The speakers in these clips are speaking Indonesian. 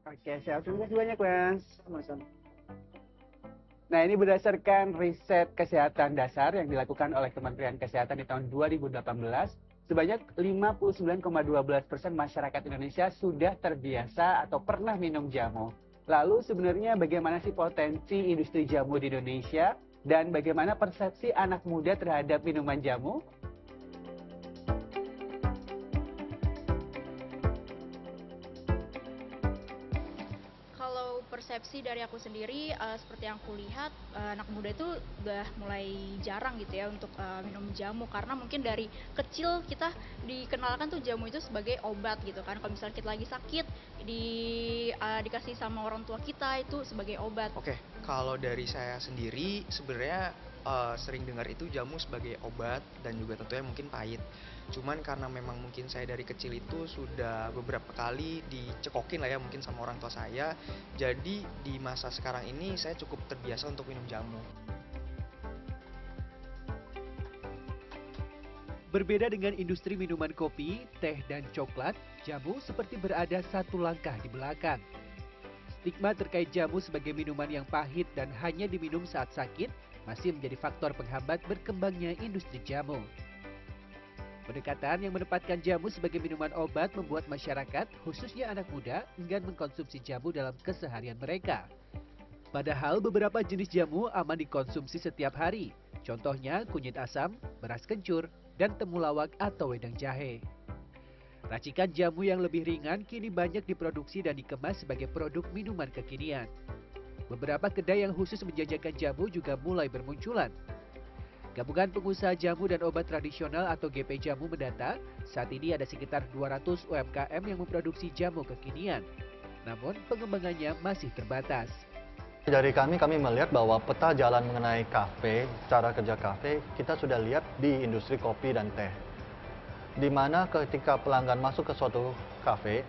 Oke, siap. Terima kasih banyak, Mas. Nah, ini berdasarkan riset kesehatan dasar yang dilakukan oleh Kementerian Kesehatan di tahun 2018, sebanyak 59,12% masyarakat Indonesia sudah terbiasa atau pernah minum jamu. Lalu sebenarnya bagaimana sih potensi industri jamu di Indonesia dan bagaimana persepsi anak muda terhadap minuman jamu? Kalau persepsi dari aku sendiri, seperti yang aku lihat, anak muda itu udah mulai jarang gitu ya untuk, minum jamu. Karena mungkin dari kecil kita dikenalkan tuh jamu itu sebagai obat gitu kan. Kalau misalnya kita lagi sakit, dikasih sama orang tua kita itu sebagai obat. Oke, kalau dari saya sendiri sebenarnya sering dengar itu jamu sebagai obat dan juga tentunya mungkin pahit. Cuman karena memang mungkin saya dari kecil itu sudah beberapa kali dicekokin lah ya mungkin sama orang tua saya. Jadi di masa sekarang ini saya cukup terbiasa untuk minum jamu. Berbeda dengan industri minuman kopi, teh, dan coklat, jamu seperti berada satu langkah di belakang. Stigma terkait jamu sebagai minuman yang pahit dan hanya diminum saat sakit masih menjadi faktor penghambat berkembangnya industri jamu. Pendekatan yang menempatkan jamu sebagai minuman obat membuat masyarakat, khususnya anak muda, enggan mengkonsumsi jamu dalam keseharian mereka. Padahal beberapa jenis jamu aman dikonsumsi setiap hari. Contohnya kunyit asam, beras kencur, dan temulawak atau wedang jahe. Racikan jamu yang lebih ringan kini banyak diproduksi dan dikemas sebagai produk minuman kekinian. Beberapa kedai yang khusus menjajakan jamu juga mulai bermunculan. Gabungan Pengusaha Jamu dan Obat Tradisional atau GP Jamu mendata, saat ini ada sekitar 200 UMKM yang memproduksi jamu kekinian. Namun pengembangannya masih terbatas. Dari kami melihat bahwa peta jalan mengenai kafe, cara kerja kafe, kita sudah lihat di industri kopi dan teh. Di mana ketika pelanggan masuk ke suatu kafe,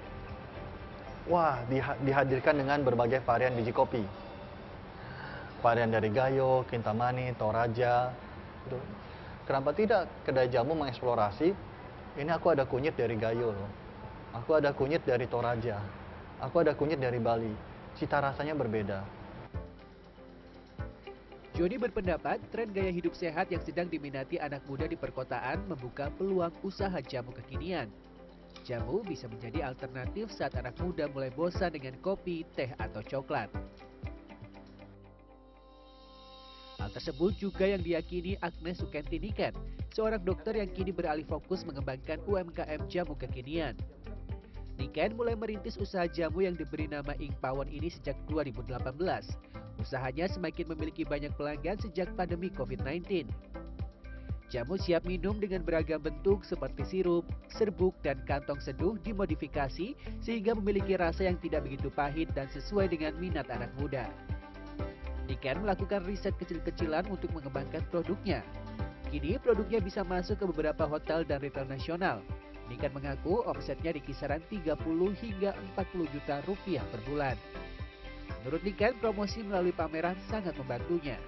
wah dihadirkan dengan berbagai varian biji kopi. Varian dari Gayo, Kintamani, Toraja. Gitu. Kenapa tidak kedai jamu mengeksplorasi, ini aku ada kunyit dari Gayo loh. Aku ada kunyit dari Toraja. Aku ada kunyit dari Bali. Cita rasanya berbeda. Joni berpendapat tren gaya hidup sehat yang sedang diminati anak muda di perkotaan membuka peluang usaha jamu kekinian. Jamu bisa menjadi alternatif saat anak muda mulai bosan dengan kopi, teh, atau coklat. Hal tersebut juga yang diyakini Agnes Sukenti Niken, seorang dokter yang kini beralih fokus mengembangkan UMKM jamu kekinian. Niken mulai merintis usaha jamu yang diberi nama Ink Pawon ini sejak 2018. Usahanya semakin memiliki banyak pelanggan sejak pandemi COVID-19. Jamu siap minum dengan beragam bentuk seperti sirup, serbuk, dan kantong seduh dimodifikasi sehingga memiliki rasa yang tidak begitu pahit dan sesuai dengan minat anak muda. Niken melakukan riset kecil-kecilan untuk mengembangkan produknya. Kini produknya bisa masuk ke beberapa hotel dan retail nasional. Niken mengaku omsetnya di kisaran 30 hingga 40 juta rupiah per bulan. Menurut Niken, promosi melalui pameran sangat membantunya.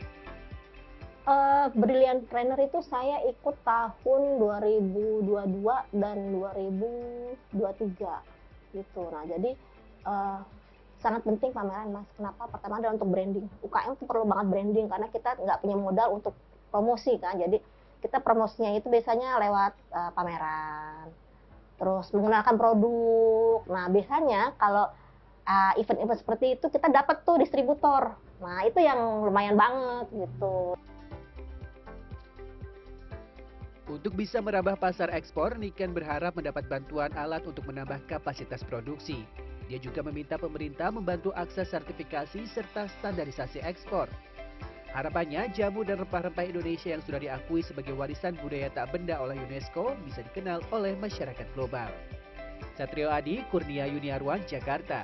Brilliant Trainer itu saya ikut tahun 2022 dan 2023 gitu. Nah, jadi sangat penting pameran, Mas. Kenapa? Pertama adalah untuk branding. UKM itu perlu banget branding karena kita nggak punya modal untuk promosi kan. Jadi kita promosinya itu biasanya lewat pameran. Terus menggunakan produk. Nah, biasanya kalau event-event seperti itu kita dapat tuh distributor. Nah, itu yang lumayan banget gitu. Untuk bisa merambah pasar ekspor, Niken berharap mendapat bantuan alat untuk menambah kapasitas produksi. Dia juga meminta pemerintah membantu akses sertifikasi serta standarisasi ekspor. Harapannya, jamu dan rempah-rempah Indonesia yang sudah diakui sebagai warisan budaya tak benda oleh UNESCO bisa dikenal oleh masyarakat global. Satrio Adi, Kurnia Yuniarwan, Jakarta.